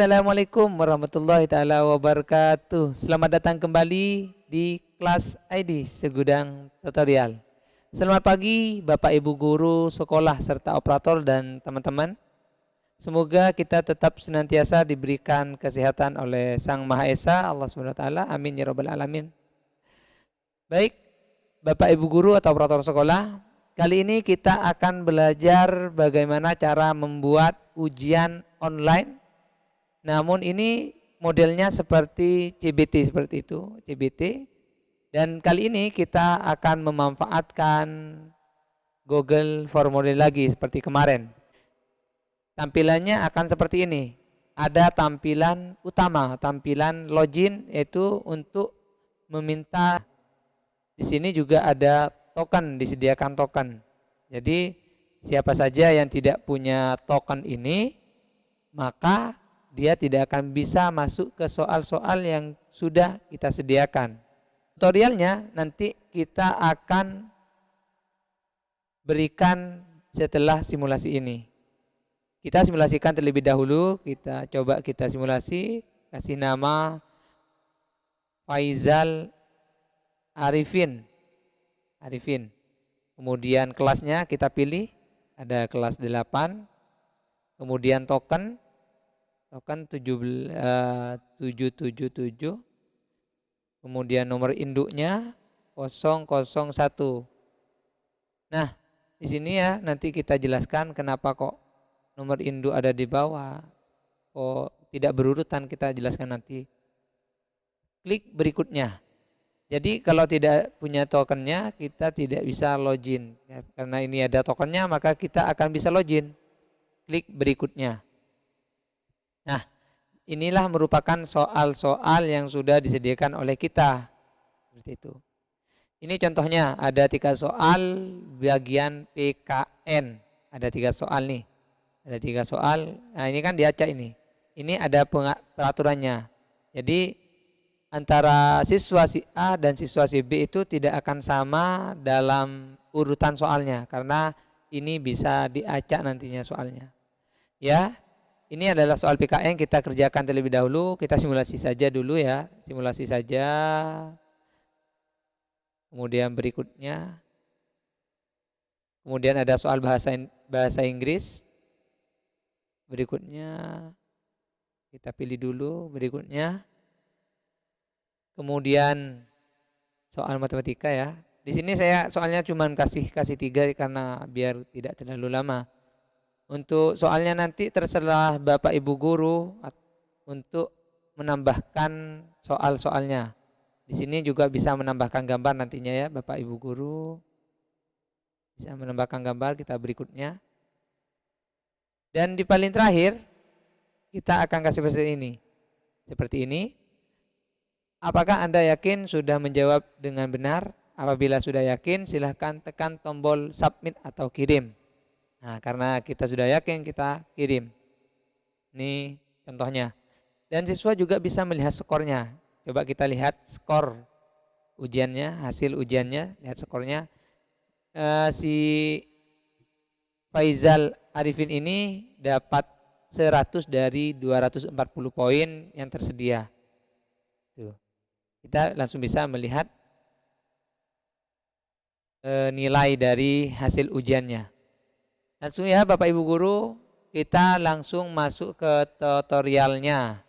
Assalamualaikum warahmatullahi taala wabarakatuh. Selamat datang kembali di kelas ID Segudang Tutorial. Selamat pagi Bapak Ibu guru sekolah serta operator dan teman-teman. Semoga kita tetap senantiasa diberikan kesehatan oleh Sang Maha Esa Allah Subhanahu wa taala. Amin ya rabbal alamin. Baik, Bapak Ibu guru atau operator sekolah, kali ini kita akan belajar bagaimana cara membuat ujian online. Namun ini modelnya seperti CBT seperti itu, CBT. Dan kali ini kita akan memanfaatkan Google Formulir lagi seperti kemarin. Tampilannya akan seperti ini. Ada tampilan utama, tampilan login yaitu untuk meminta. Di sini juga ada token, disediakan token. Jadi siapa saja yang tidak punya token ini, maka dia tidak akan bisa masuk ke soal-soal yang sudah kita sediakan. Tutorialnya nanti kita akan berikan setelah simulasi ini. Kita simulasikan terlebih dahulu, kita simulasi, kasih nama Faizal Arifin. Kemudian kelasnya kita pilih, ada kelas 8, kemudian token 777, kemudian nomor induknya 001. Nah, di sini ya nanti kita jelaskan kenapa kok nomor induk ada di bawah, kok tidak berurutan, kita jelaskan nanti. Klik berikutnya. Jadi kalau tidak punya tokennya kita tidak bisa login ya, karena ini ada tokennya maka kita akan bisa login. Klik berikutnya. Nah, inilah merupakan soal-soal yang sudah disediakan oleh kita. Seperti itu. Ini contohnya ada 3 soal bagian PKN. Ada 3 soal nih. Ada 3 soal. Nah, ini kan diacak ini. Ini ada peraturannya. Jadi antara siswa si A dan siswa si B itu tidak akan sama dalam urutan soalnya karena ini bisa diacak nantinya soalnya. Ya. Ini adalah soal PKN, kita kerjakan terlebih dahulu, kita simulasi saja dulu ya, simulasi saja. Kemudian berikutnya, kemudian ada soal bahasa Inggris. Berikutnya, kita pilih dulu berikutnya. Kemudian soal matematika ya. Di sini saya soalnya cuma kasih 3 karena biar tidak terlalu lama. Untuk soalnya nanti terserah Bapak Ibu guru untuk menambahkan soal-soalnya. Di sini juga bisa menambahkan gambar nantinya ya Bapak Ibu guru. Bisa menambahkan gambar, kita berikutnya. Dan di paling terakhir kita akan kasih seperti ini. Seperti ini. Apakah Anda yakin sudah menjawab dengan benar? Apabila sudah yakin silahkan tekan tombol submit atau kirim. Nah, karena kita sudah yakin kita kirim. Ini contohnya. Dan siswa juga bisa melihat skornya. Coba kita lihat skor ujiannya, hasil ujiannya, lihat skornya. Si Faizal Arifin ini dapat 100 dari 240 poin yang tersedia. Tuh. Kita langsung bisa melihat nilai dari hasil ujiannya. Langsung ya Bapak Ibu guru, kita langsung masuk ke tutorialnya.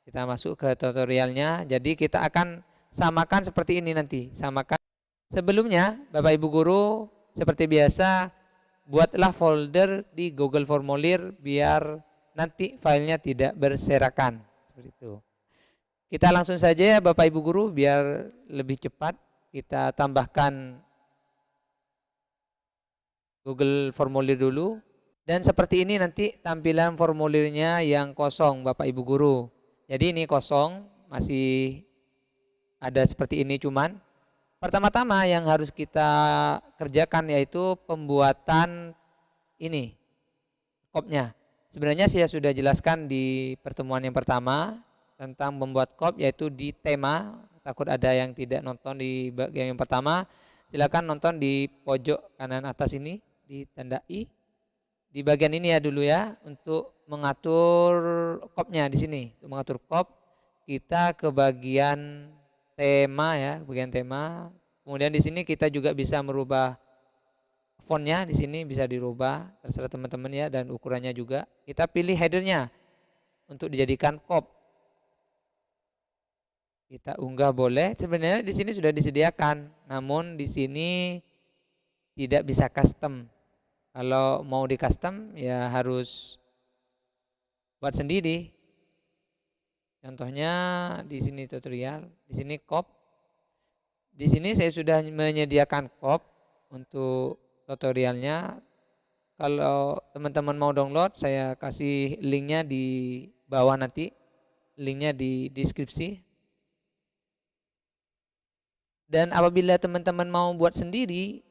Kita masuk ke tutorialnya, jadi kita akan samakan seperti ini nanti. Samakan. Sebelumnya Bapak Ibu guru seperti biasa buatlah folder di Google Formulir biar nanti filenya tidak berserakan. Seperti itu. Kita langsung saja ya Bapak Ibu guru biar lebih cepat. Kita tambahkan Google Formulir dulu. Dan seperti ini nanti tampilan formulirnya yang kosong Bapak Ibu guru. Jadi ini kosong, masih ada seperti ini cuman. Pertama-tama yang harus kita kerjakan yaitu pembuatan ini, kopnya. Sebenarnya saya sudah jelaskan di pertemuan yang pertama tentang membuat kop yaitu di tema. Takut ada yang tidak nonton di bagian yang pertama, silakan nonton di pojok kanan atas ini. Di tanda I. di bagian ini ya dulu ya, untuk mengatur kopnya di sini. Untuk mengatur kop, kita ke bagian tema ya, bagian tema. Kemudian di sini kita juga bisa merubah fontnya, di sini bisa dirubah, terserah teman-teman ya, dan ukurannya juga. Kita pilih headernya untuk dijadikan kop. Kita unggah boleh. Sebenarnya di sini sudah disediakan, namun di sini tidak bisa custom. Kalau mau di custom ya harus buat sendiri. Contohnya di sini tutorial, di sini kop. Di sini saya sudah menyediakan kop untuk tutorialnya. Kalau teman-teman mau download, saya kasih linknya di bawah nanti, linknya di deskripsi. Dan apabila teman-teman mau buat sendiri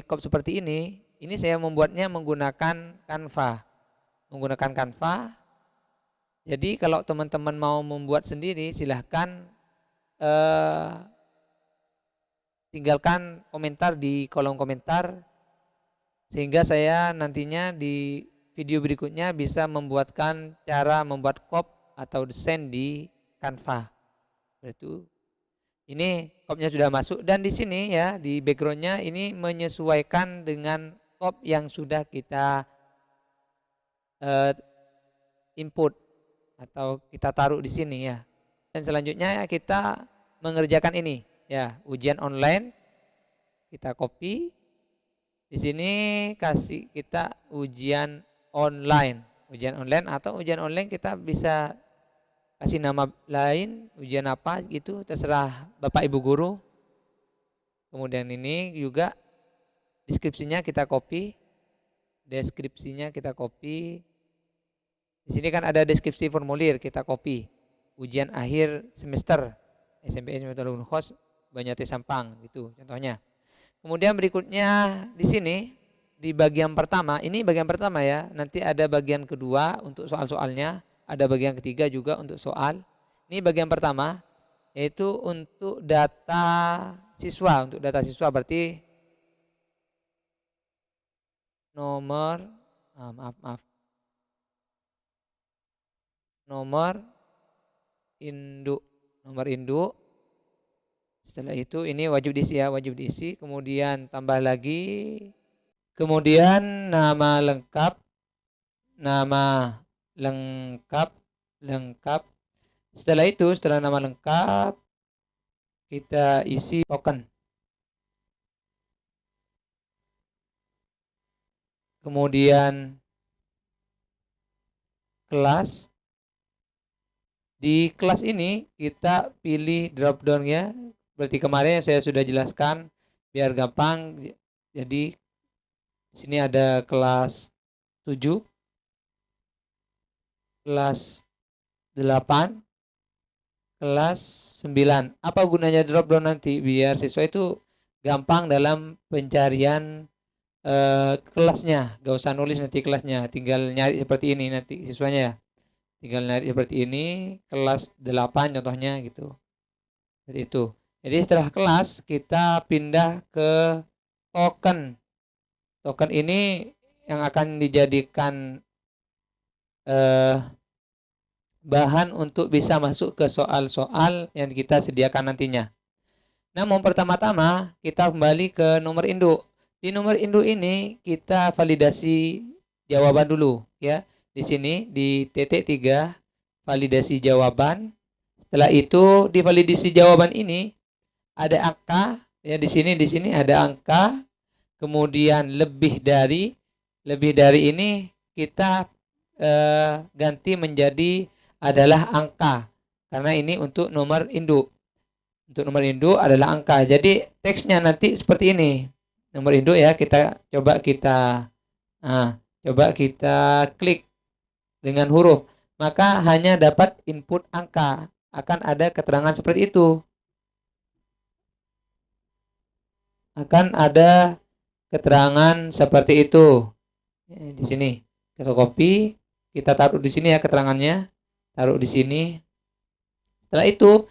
kop seperti ini saya membuatnya menggunakan Canva. Menggunakan Canva. Jadi kalau teman-teman mau membuat sendiri, silahkan tinggalkan komentar di kolom komentar, sehingga saya nantinya di video berikutnya bisa membuatkan cara membuat kop atau desain di Canva. Itu ini kopnya sudah masuk, dan di sini ya di backgroundnya ini menyesuaikan dengan kop yang sudah kita input atau kita taruh di sini ya. Dan selanjutnya kita mengerjakan ini ya, ujian online. Kita copy. Di sini kasih kita ujian online. Ujian online atau ujian online kita bisa kasih nama lain, ujian apa gitu, terserah Bapak Ibu guru. Kemudian ini juga deskripsinya kita copy. Deskripsinya kita copy. Di sini kan ada deskripsi formulir, kita copy. Ujian akhir semester SMP semester Unhos Banjarti Sampang gitu contohnya. Kemudian berikutnya di sini di bagian pertama, ini bagian pertama ya. Nanti ada bagian kedua untuk soal-soalnya, ada bagian ketiga juga untuk soal. Ini bagian pertama yaitu untuk data siswa. Untuk data siswa berarti nomor nomor induk. Setelah itu ini wajib diisi ya, wajib diisi. Kemudian tambah lagi. Kemudian nama lengkap. Setelah itu, setelah nama lengkap, kita isi token. Kemudian kelas. Di kelas ini kita pilih drop down-nya. Berarti kemarin saya sudah jelaskan biar gampang. Jadi di sini ada kelas 7, kelas 8, kelas 9. Apa gunanya drop down nanti? Biar siswa itu gampang dalam pencarian kelasnya. Gak usah nulis nanti kelasnya, tinggal nyari seperti ini nanti siswanya ya. Tinggal nyari seperti ini, kelas 8 contohnya gitu. Jadi itu. Jadi setelah kelas kita pindah ke token. Token ini yang akan dijadikan bahan untuk bisa masuk ke soal-soal yang kita sediakan nantinya. Namun pertama-tama kita kembali ke nomor induk. Di nomor induk ini kita validasi jawaban dulu ya. Di sini di titik 3 validasi jawaban. Setelah itu di validasi jawaban ini ada angka ya, di sini ada angka. Kemudian lebih dari ini kita ganti menjadi adalah angka, karena ini untuk nomor induk. Untuk nomor induk adalah angka. Jadi teksnya nanti seperti ini. Nomor induk ya, coba kita klik dengan huruf. Maka hanya dapat input angka. Akan ada keterangan seperti itu. Akan ada keterangan seperti itu. Di sini kita copy, kita taruh di sini ya keterangannya. Taruh di sini. Setelah itu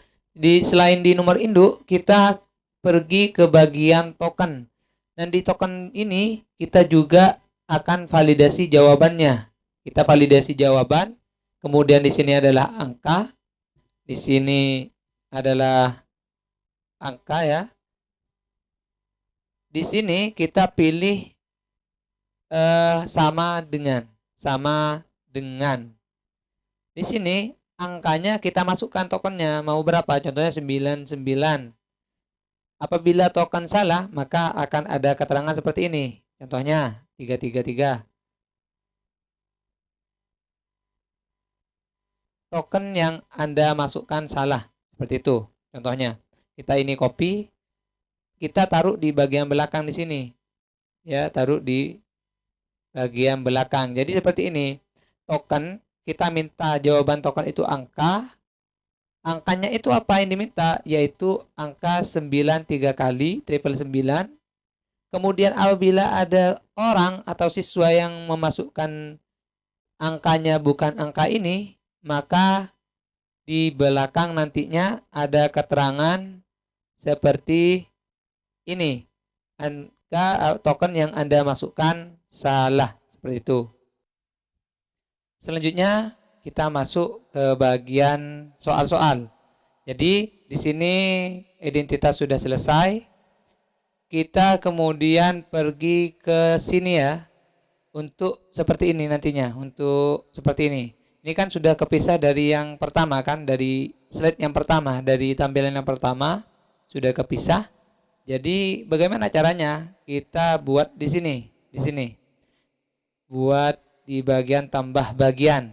selain di nomor induk, kita pergi ke bagian token. Dan di token ini kita juga akan validasi jawabannya. Kita validasi jawaban, kemudian di sini adalah angka, di sini adalah angka ya. Di sini kita pilih sama dengan. Di sini angkanya kita masukkan tokennya mau berapa? Contohnya 99. Apabila token salah, maka akan ada keterangan seperti ini. Contohnya 333. Token yang Anda masukkan salah. Seperti itu. Contohnya, kita ini copy, kita taruh di bagian belakang di sini. Ya, taruh di bagian belakang. Jadi seperti ini. Token, kita minta jawaban token itu angka. Angkanya itu apa yang diminta? Yaitu angka 9 3 kali, triple 9. Kemudian apabila ada orang atau siswa yang memasukkan angkanya bukan angka ini, maka di belakang nantinya ada keterangan seperti ini. Angka token yang Anda masukkan salah. Seperti itu. Selanjutnya kita masuk ke bagian soal-soal. Jadi di sini identitas sudah selesai. Kita kemudian pergi ke sini ya. Untuk seperti ini nantinya. Untuk seperti ini. Ini kan sudah kepisah dari yang pertama kan. Dari slide yang pertama. Dari tampilan yang pertama. Sudah kepisah. Jadi bagaimana caranya? Kita buat di sini. Di sini. Buat di bagian tambah bagian.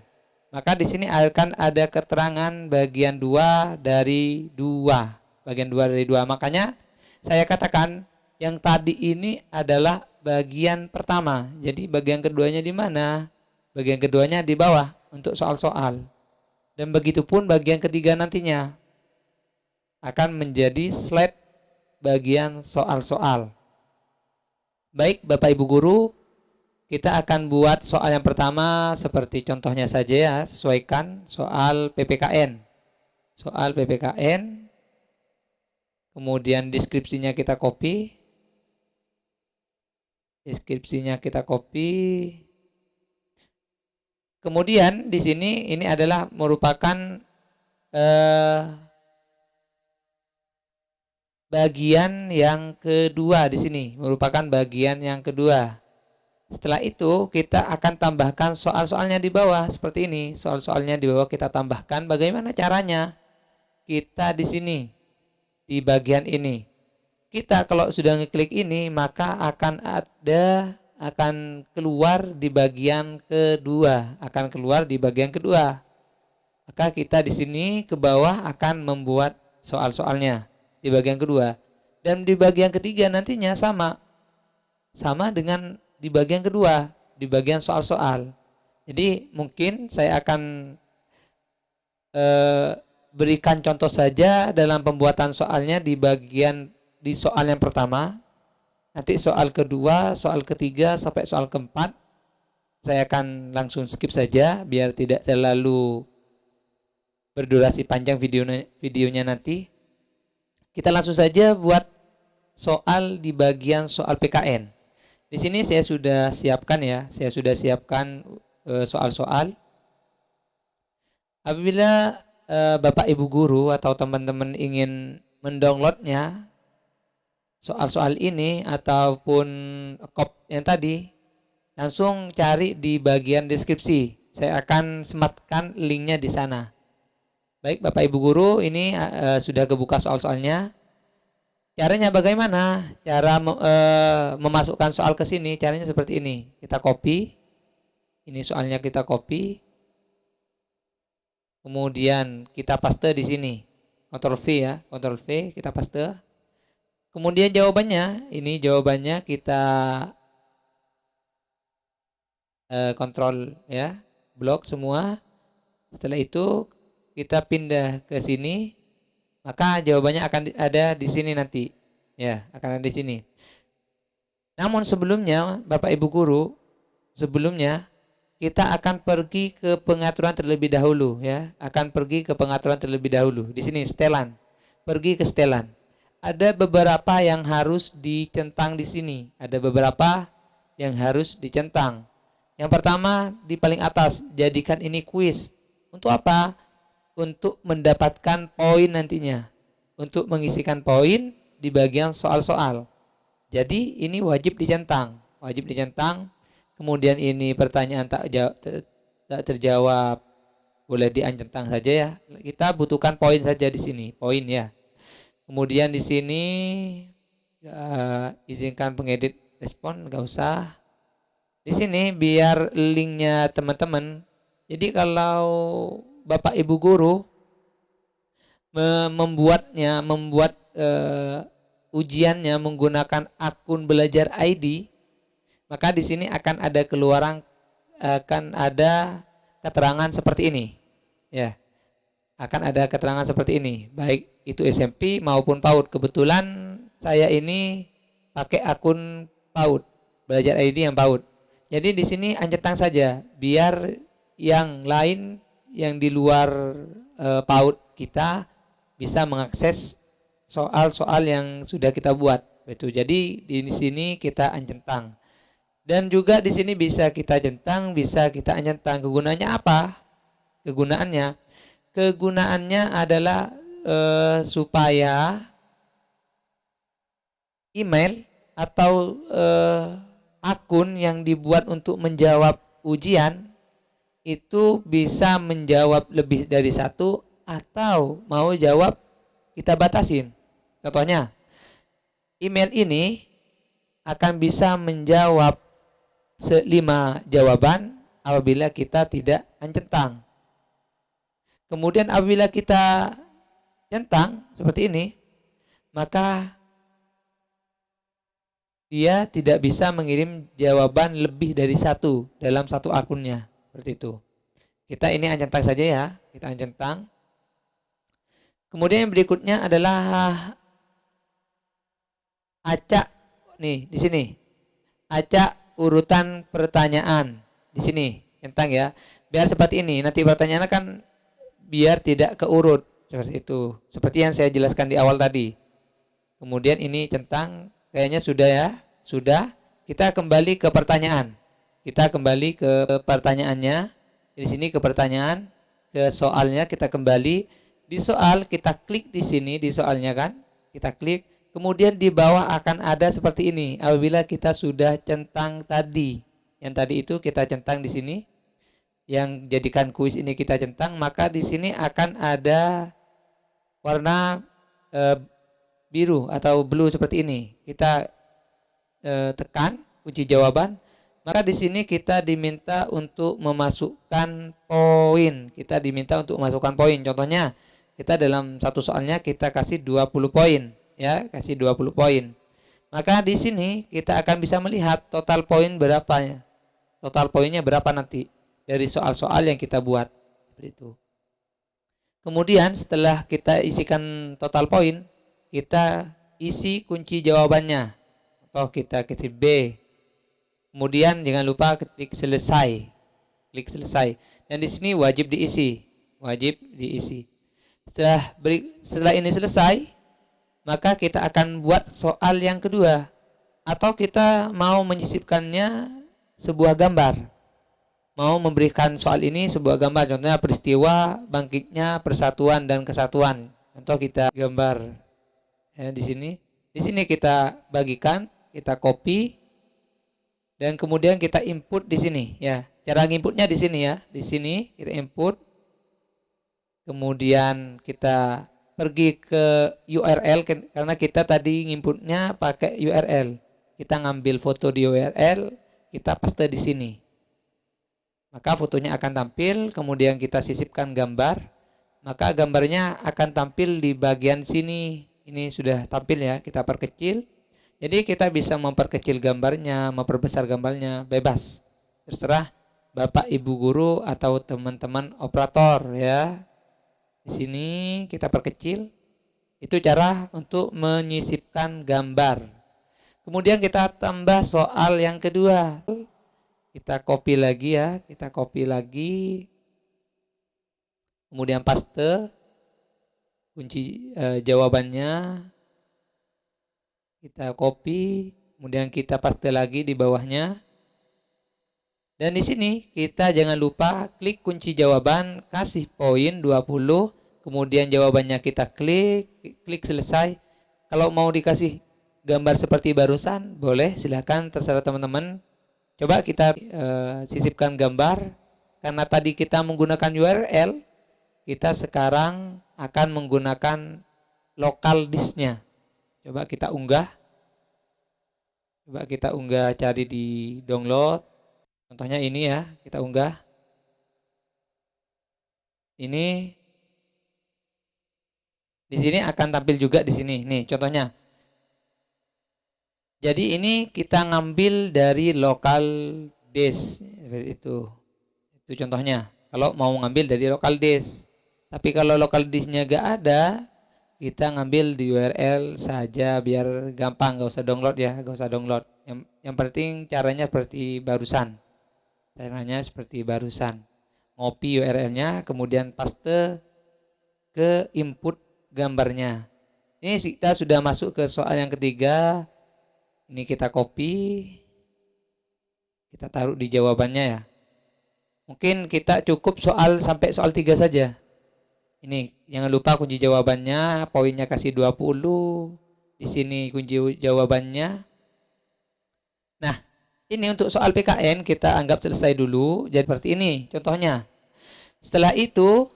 Maka di sini akan ada keterangan bagian 2 dari 2. Bagian 2 dari 2. Makanya saya katakan yang tadi ini adalah bagian pertama. Jadi bagian keduanya di mana? Bagian keduanya di bawah untuk soal-soal. Dan begitu pun bagian ketiga nantinya akan menjadi slide bagian soal-soal. Baik Bapak Ibu Guru, kita akan buat soal yang pertama seperti contohnya saja ya, sesuaikan soal PPKN. Soal PPKN, kemudian deskripsinya kita copy. Kemudian di sini ini adalah merupakan bagian yang kedua di sini, merupakan bagian yang kedua. Setelah itu kita akan tambahkan soal-soalnya di bawah seperti ini. Soal-soalnya di bawah kita tambahkan. Bagaimana caranya? Kita di sini di bagian ini. Kita kalau sudah ngeklik ini maka akan keluar di bagian kedua, Maka kita di sini ke bawah akan membuat soal-soalnya di bagian kedua. Dan di bagian ketiga nantinya sama dengan di bagian kedua, di bagian soal-soal. Jadi mungkin saya akan berikan contoh saja dalam pembuatan soalnya di soal yang pertama. Nanti soal kedua, soal ketiga sampai soal keempat saya akan langsung skip saja biar tidak terlalu berdurasi panjang videonya nanti. Kita langsung saja buat soal di bagian soal PKN. Di sini saya sudah siapkan ya, soal-soal. Apabila Bapak Ibu Guru atau teman-teman ingin mendownloadnya, soal-soal ini ataupun copy yang tadi, langsung cari di bagian deskripsi. Saya akan sematkan linknya di sana. Baik Bapak Ibu Guru, ini sudah kebuka soal-soalnya. Caranya bagaimana? Cara memasukkan soal ke sini, caranya seperti ini. Kita copy. Ini soalnya kita copy. Kemudian kita paste di sini. Ctrl V ya, Ctrl V kita paste. Kemudian jawabannya, ini jawabannya kita kontrol ya, blok semua. Setelah itu kita pindah ke sini. Maka jawabannya akan ada di sini nanti. Ya, akan ada di sini. Namun sebelumnya, Bapak Ibu Guru, kita akan pergi ke pengaturan terlebih dahulu ya. Di sini setelan. Pergi ke setelan. Ada beberapa yang harus dicentang di sini. Ada beberapa yang harus dicentang. Yang pertama di paling atas, jadikan ini kuis. Untuk apa? Untuk mendapatkan poin nantinya. Untuk mengisikan poin di bagian soal-soal. Jadi ini wajib dicentang. Wajib dicentang. Kemudian ini pertanyaan tak terjawab. Boleh diancentang saja ya. Kita butuhkan poin saja di sini. Poin ya. Kemudian di sini izinkan pengedit respon, nggak usah. Di sini biar linknya teman-teman. Jadi kalau Bapak Ibu guru membuat ujiannya menggunakan akun belajar ID, maka di sini akan ada keterangan seperti ini. Ya. Akan ada keterangan seperti ini, baik itu SMP maupun PAUD. Kebetulan saya ini pakai akun PAUD, belajar ID yang PAUD. Jadi di sini ancetang saja, biar yang lain yang di luar PAUD kita bisa mengakses soal-soal yang sudah kita buat. Itu. Jadi di sini kita ancetang. Dan juga di sini bisa kita centang, bisa kita ancetang. Kegunaannya apa? Kegunaannya adalah supaya email atau akun yang dibuat untuk menjawab ujian itu bisa menjawab lebih dari satu, atau mau jawab kita batasin. Contohnya, email ini akan bisa menjawab 5 jawaban apabila kita tidak ancetang. Kemudian apabila kita centang seperti ini, maka dia tidak bisa mengirim jawaban lebih dari satu dalam satu akunnya. Seperti itu. Kita ini ancentang saja ya, kita ancentang. Kemudian yang berikutnya adalah acak nih di sini. Acak urutan pertanyaan di sini, centang ya. Biar seperti ini. Nanti pertanyaannya kan biar tidak keurut seperti itu. Seperti yang saya jelaskan di awal tadi. Kemudian ini centang, kayaknya sudah ya. Sudah. Kita kembali ke pertanyaan. Kita kembali ke pertanyaannya. Di sini ke pertanyaan, ke soalnya kita kembali. Di soal kita klik di sini di soalnya kan. Kita klik. Kemudian di bawah akan ada seperti ini. Apabila kita sudah centang tadi. Yang tadi itu kita centang di sini. Yang jadikan kuis ini kita centang, maka di sini akan ada warna biru atau blue seperti ini. Kita tekan kunci jawaban, maka di sini kita diminta untuk memasukkan poin. Kita diminta untuk memasukkan poin. Contohnya, kita dalam satu soalnya kita kasih 20 poin, ya, kasih 20 poin. Maka di sini kita akan bisa melihat total poin berapa. Total poinnya berapa nanti dari soal-soal yang kita buat. Seperti itu. Kemudian setelah kita isikan total poin, kita isi kunci jawabannya. Atau kita ketik B. Kemudian jangan lupa ketik selesai. Klik selesai. Dan di sini wajib diisi. Wajib diisi. Setelah ini selesai, maka kita akan buat soal yang kedua. Atau kita mau menyisipkannya sebuah gambar. Mau memberikan soal ini sebuah gambar, contohnya peristiwa bangkitnya persatuan dan kesatuan. Contoh kita gambar ya, di sini kita bagikan, kita copy, dan kemudian kita input di sini ya. Cara inputnya di sini ya, di sini kita input, kemudian kita pergi ke URL karena kita tadi inputnya pakai URL. Kita ngambil foto di URL, kita paste di sini. Maka fotonya akan tampil, kemudian kita sisipkan gambar, maka gambarnya akan tampil di bagian sini. Ini sudah tampil ya, kita perkecil. Jadi kita bisa memperkecil gambarnya, memperbesar gambarnya, bebas. Terserah Bapak Ibu guru atau teman-teman operator ya. Di sini kita perkecil. Itu cara untuk menyisipkan gambar. Kemudian kita tambah soal yang kedua. Kita copy lagi ya, kita copy lagi. Kemudian paste kunci jawabannya. Kita copy, kemudian kita paste lagi di bawahnya. Dan di sini kita jangan lupa klik kunci jawaban, kasih poin 20, kemudian jawabannya kita klik selesai. Kalau mau dikasih gambar seperti barusan, boleh, silakan, terserah teman-teman. Coba kita sisipkan gambar. Karena tadi kita menggunakan URL, kita sekarang akan menggunakan local disk-nya. Coba kita unggah. Coba kita unggah, cari di download. Contohnya ini ya, kita unggah. Ini di sini akan tampil juga di sini. Nih contohnya. Jadi ini kita ngambil dari local disk seperti itu. Itu contohnya. Kalau mau ngambil dari local disk. Tapi kalau local disknya gak ada, kita ngambil di URL saja biar gampang, gak usah download ya, gak usah download. Yang penting caranya seperti barusan. Caranya seperti barusan. Ngopi URL-nya, kemudian paste ke input gambarnya. Ini kita sudah masuk ke soal yang ketiga. Ini kita copy. Kita taruh di jawabannya ya. Mungkin kita cukup sampai soal 3 saja. Ini jangan lupa kunci jawabannya, poinnya kasih 20. Di sini kunci jawabannya. Nah, ini untuk soal PKN kita anggap selesai dulu. Jadi seperti ini contohnya. Setelah itu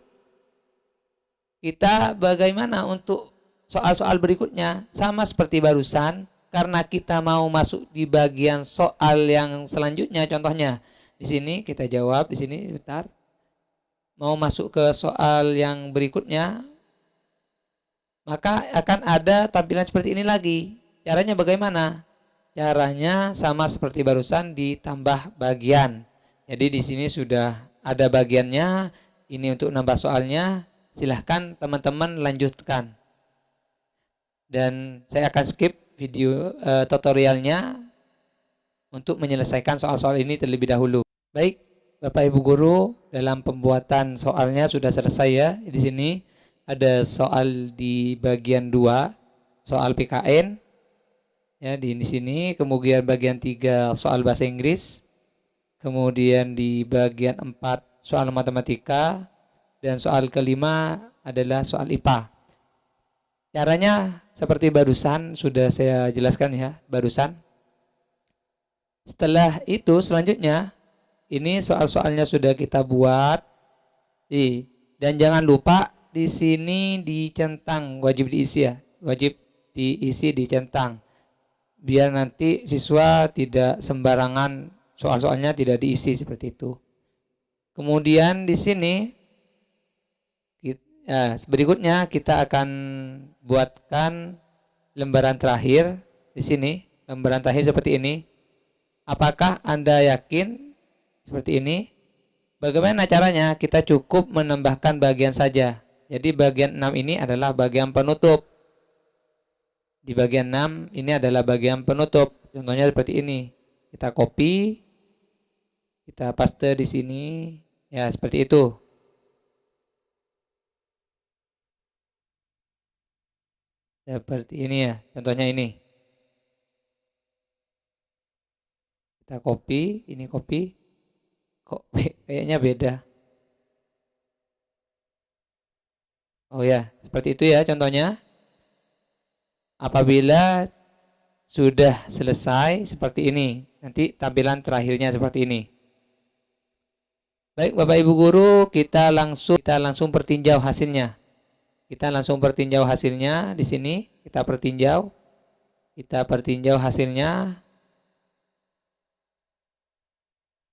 kita bagaimana untuk soal-soal berikutnya? Sama seperti barusan, karena kita mau masuk di bagian soal yang selanjutnya. Contohnya di sini kita jawab, di sini bentar. Mau masuk ke soal yang berikutnya, maka akan ada tampilan seperti ini lagi. Caranya bagaimana? Caranya sama seperti barusan, ditambah bagian. Jadi di sini sudah ada bagiannya. Ini untuk nambah soalnya. Silahkan teman-teman lanjutkan. Dan saya akan skip video tutorialnya untuk menyelesaikan soal-soal ini terlebih dahulu. Baik, Bapak Ibu Guru, dalam pembuatan soalnya sudah selesai ya. Di sini ada soal di bagian 2, soal PKN. Ya, di sini, kemudian bagian 3 soal bahasa Inggris. Kemudian di bagian 4 soal matematika, dan soal kelima adalah soal IPA. Caranya seperti barusan sudah saya jelaskan ya, barusan. Setelah itu selanjutnya ini soal-soalnya sudah kita buat. Dan jangan lupa di sini dicentang, wajib diisi ya, wajib diisi dicentang. Biar nanti siswa tidak sembarangan soal-soalnya tidak diisi seperti itu. Kemudian di sini berikutnya kita akan buatkan lembaran terakhir di sini, lembaran terakhir seperti ini. Apakah Anda yakin seperti ini? Bagaimana caranya? Kita cukup menambahkan bagian saja. Jadi bagian 6 ini adalah bagian penutup. Di bagian 6 ini adalah bagian penutup. Contohnya seperti ini. Kita copy, kita paste di sini. Ya, seperti itu. Seperti ini ya, contohnya ini. Kita copy, ini copy. Kok kayaknya beda. Oh ya, seperti itu ya contohnya. Apabila sudah selesai seperti ini, nanti tampilan terakhirnya seperti ini. Baik Bapak Ibu Guru, kita langsung pertinjau hasilnya. Kita langsung pertinjau hasilnya di sini. Kita pertinjau hasilnya.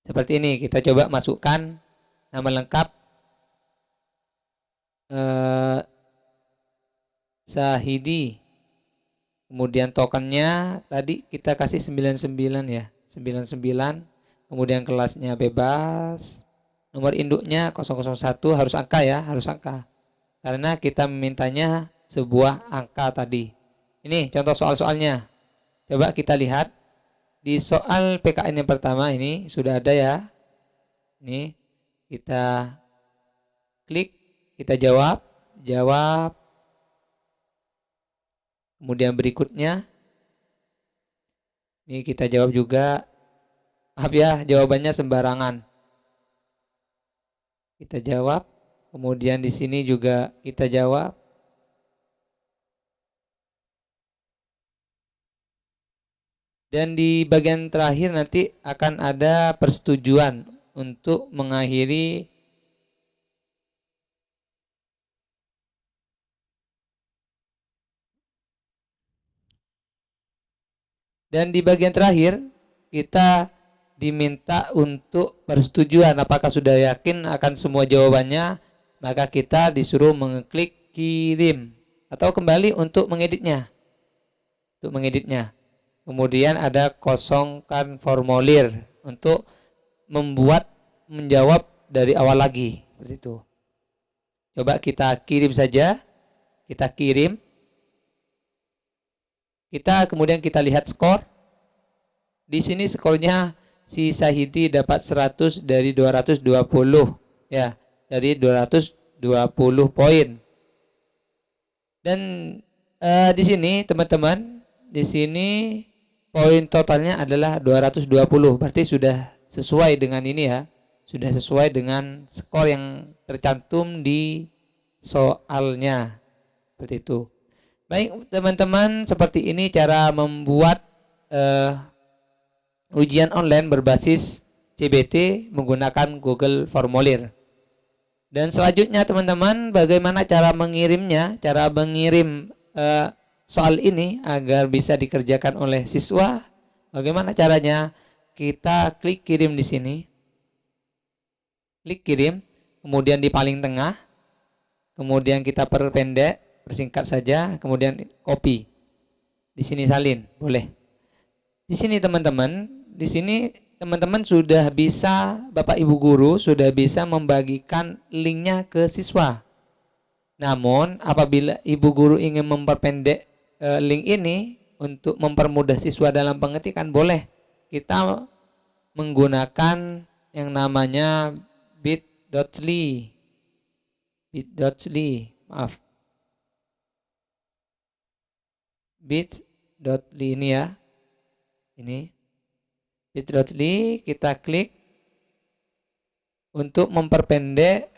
Seperti ini, kita coba masukkan nama lengkap Sahidi. Kemudian tokennya tadi kita kasih 99 ya, 99. Kemudian kelasnya bebas. Nomor induknya 001, harus angka ya, harus angka. Karena kita memintanya sebuah angka tadi. Ini contoh soal-soalnya. Coba kita lihat. Di soal PKN yang pertama ini sudah ada ya. Ini kita klik, kita jawab. Kemudian berikutnya ini kita jawab juga. Maaf ya, jawabannya sembarangan. Kita jawab, kemudian di sini juga kita jawab. Dan di bagian terakhir nanti akan ada persetujuan untuk mengakhiri dan di bagian terakhir kita diminta untuk persetujuan apakah sudah yakin akan semua jawabannya, maka kita disuruh mengeklik kirim atau kembali untuk mengeditnya. Kemudian ada kosongkan formulir untuk menjawab dari awal lagi seperti itu. Coba kita kirim saja. Kita kirim. Kemudian kita lihat skor. Di sini skornya si Sahidi dapat 100 dari 220 ya, dari 220 poin. Dan di sini teman-teman, di sini poin totalnya adalah 220. Berarti sudah sesuai dengan ini ya. Sudah sesuai dengan skor yang tercantum di soalnya. Seperti itu. Baik teman-teman, seperti ini cara membuat ujian online berbasis CBT menggunakan Google Formulir. Dan selanjutnya teman-teman, bagaimana cara mengirimnya? Cara mengirim soal ini agar bisa dikerjakan oleh siswa. Bagaimana caranya? Kita klik kirim di sini. Klik kirim, kemudian di paling tengah. Kemudian kita perpendek, persingkat saja, kemudian copy. Di sini salin, boleh. Di sini teman-teman sudah bisa, Bapak Ibu guru sudah bisa membagikan linknya ke siswa. Namun apabila Ibu guru ingin memperpendek link ini untuk mempermudah siswa dalam pengetikan, boleh kita menggunakan yang namanya bit.ly. Bit.ly ini ya. Ini bit.ly, kita klik untuk memperpendek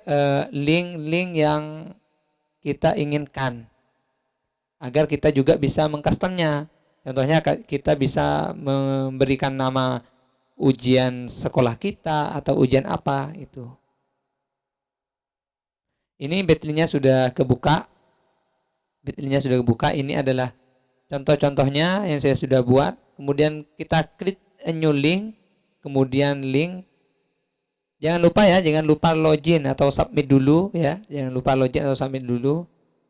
link-link yang kita inginkan agar kita juga bisa mengcustomnya. Contohnya kita bisa memberikan nama ujian sekolah kita atau ujian apa itu. Ini bit.ly-nya sudah kebuka. Ini adalah contoh-contohnya yang saya sudah buat. Kemudian kita klik a new link, kemudian link. Jangan lupa login atau submit dulu ya.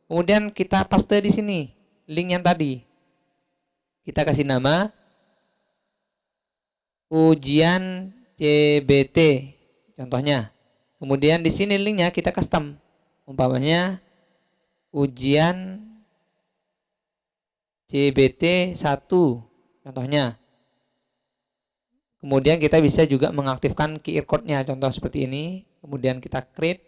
Kemudian kita paste di sini link yang tadi. Kita kasih nama ujian CBT contohnya. Kemudian di sini linknya kita custom. Umpamanya ujian CBT 1 contohnya. Kemudian kita bisa juga mengaktifkan QR code-nya, contoh seperti ini. Kemudian kita create.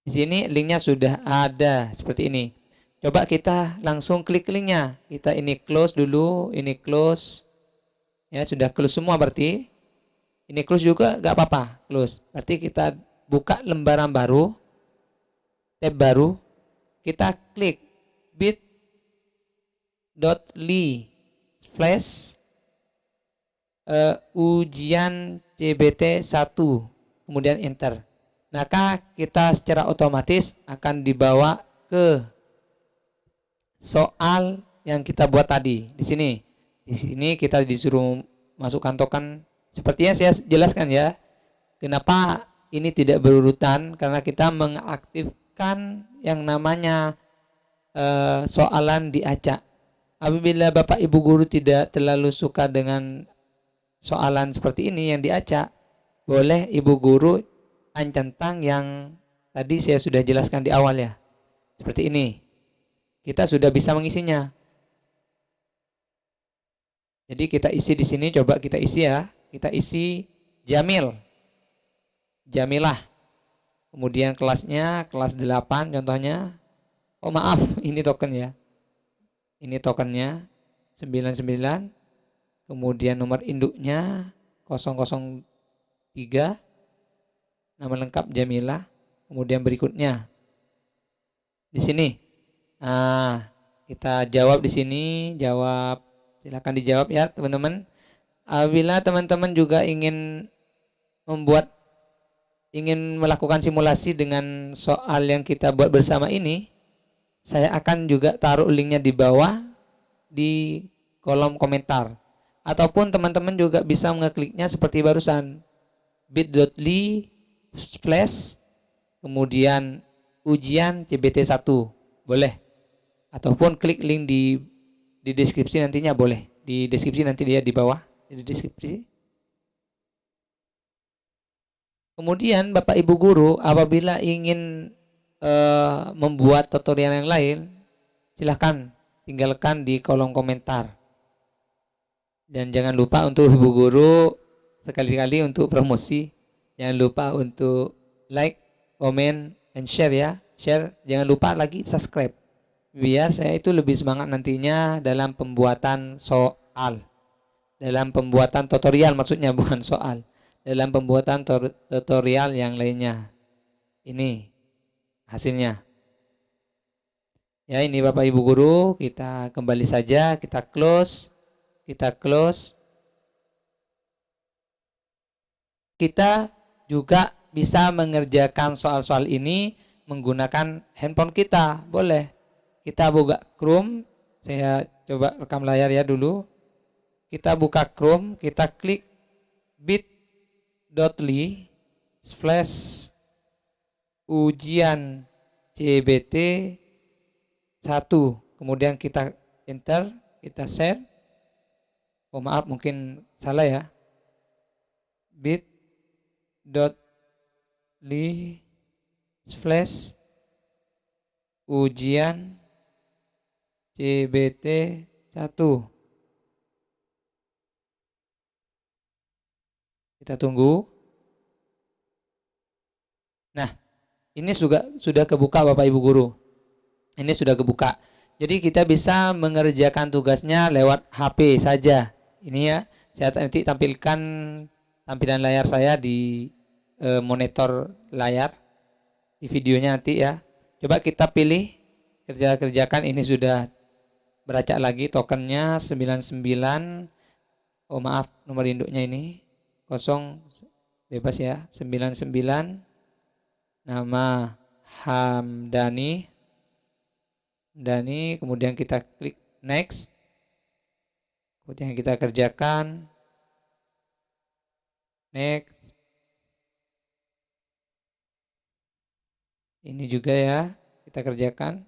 Di sini linknya sudah ada seperti ini. Coba kita langsung klik linknya. Kita ini close dulu, ini close. Ya sudah close semua berarti. Ini close juga nggak apa-apa, close. Berarti kita buka lembaran baru, tab baru. Kita klik bit.ly flash ujian CBT 1, kemudian enter. Maka kita secara otomatis akan dibawa ke soal yang kita buat tadi. Di sini kita disuruh masukkan token. Sepertinya saya jelaskan ya, kenapa ini tidak berurutan, karena kita mengaktifkan yang namanya soalan diacak. Apabila Bapak Ibu guru tidak terlalu suka dengan soalan seperti ini yang diacak, boleh Ibu guru centang yang tadi saya sudah jelaskan di awal ya. Seperti ini. Kita sudah bisa mengisinya. Jadi kita isi di sini, coba kita isi ya. Kita isi Jamilah. Kemudian kelasnya kelas 8 contohnya. Oh maaf, ini token ya. Ini tokennya 99. kemudian nomor induknya 003, nama lengkap Jamilah, kemudian berikutnya di sini. Nah, kita jawab di sini, silakan dijawab ya teman-teman. Apabila teman-teman juga ingin melakukan simulasi dengan soal yang kita buat bersama ini, saya akan juga taruh linknya di bawah di kolom komentar. Ataupun teman-teman juga bisa mengekliknya seperti barusan, bit.ly / kemudian ujian CBT 1, boleh. Ataupun klik link di deskripsi nantinya, boleh. Di deskripsi nanti dia di bawah, di deskripsi. Kemudian Bapak Ibu Guru apabila ingin membuat tutorial yang lain, silahkan tinggalkan di kolom komentar. Dan jangan lupa untuk Ibu Guru sekali-kali untuk promosi, jangan lupa untuk like, comment, and share ya. Share, jangan lupa lagi subscribe. Biar saya itu lebih semangat nantinya dalam pembuatan soal. Dalam pembuatan tutorial maksudnya, bukan soal. Dalam pembuatan tutorial yang lainnya. Ini hasilnya. Ya, ini Bapak Ibu Guru, kita kembali saja, kita close. Kita juga bisa mengerjakan soal-soal ini menggunakan handphone kita, boleh. Kita buka Chrome, saya coba rekam layar ya dulu. Kita buka Chrome, kita klik bit.ly / ujian CBT 1, kemudian kita enter, kita share. Oh maaf, mungkin salah ya. bit.ly / ujian CBT 1. Kita tunggu. Nah, ini sudah kebuka Bapak Ibu Guru. Ini sudah kebuka. Jadi kita bisa mengerjakan tugasnya lewat HP saja. Ini ya, saya nanti tampilkan tampilan layar saya di monitor layar di videonya nanti ya. Coba kita pilih kerjakan. Ini sudah beracak lagi tokennya 99. Oh maaf, nomor induknya ini 0 bebas ya, 99. Nama Hamdani, kemudian kita klik next. Kemudian kita kerjakan next. Ini juga ya, kita kerjakan.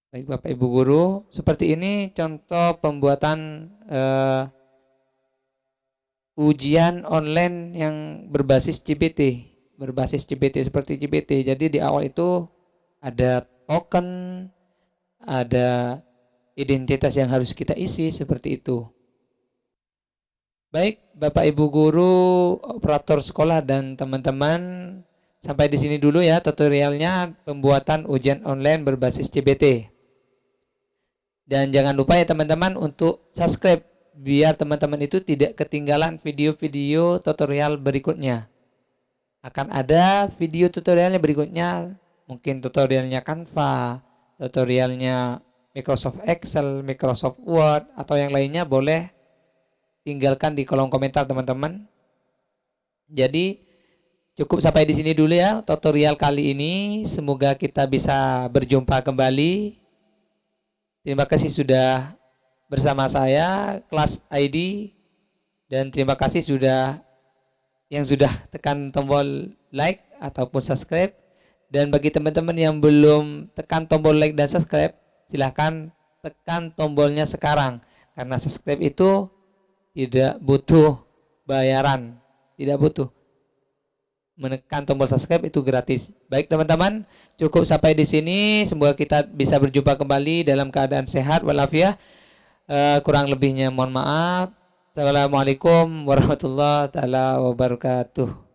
Baik Bapak Ibu Guru, seperti ini contoh pembuatan ujian online yang berbasis CBT. Seperti CBT. Jadi di awal itu ada token, ada identitas yang harus kita isi seperti itu. Baik, Bapak Ibu Guru, operator sekolah dan teman-teman, sampai di sini dulu ya tutorialnya pembuatan ujian online berbasis CBT. Dan jangan lupa ya teman-teman untuk subscribe biar teman-teman itu tidak ketinggalan video-video tutorial berikutnya. Akan ada video tutorialnya berikutnya, mungkin tutorialnya Canva, tutorialnya Microsoft Excel, Microsoft Word, atau yang lainnya, boleh tinggalkan di kolom komentar teman-teman. Jadi cukup sampai di sini dulu ya tutorial kali ini. Semoga kita bisa berjumpa kembali. Terima kasih sudah bersama saya kelas ID, dan terima kasih yang sudah tekan tombol like ataupun subscribe. Dan bagi teman-teman yang belum tekan tombol like dan subscribe, silahkan tekan tombolnya sekarang, karena subscribe itu tidak butuh bayaran, tidak butuh. Menekan tombol subscribe itu gratis. Baik teman-teman, cukup sampai di sini. Semoga kita bisa berjumpa kembali dalam keadaan sehat walafiat. Kurang lebihnya mohon maaf. Assalamualaikum warahmatullahi wabarakatuh.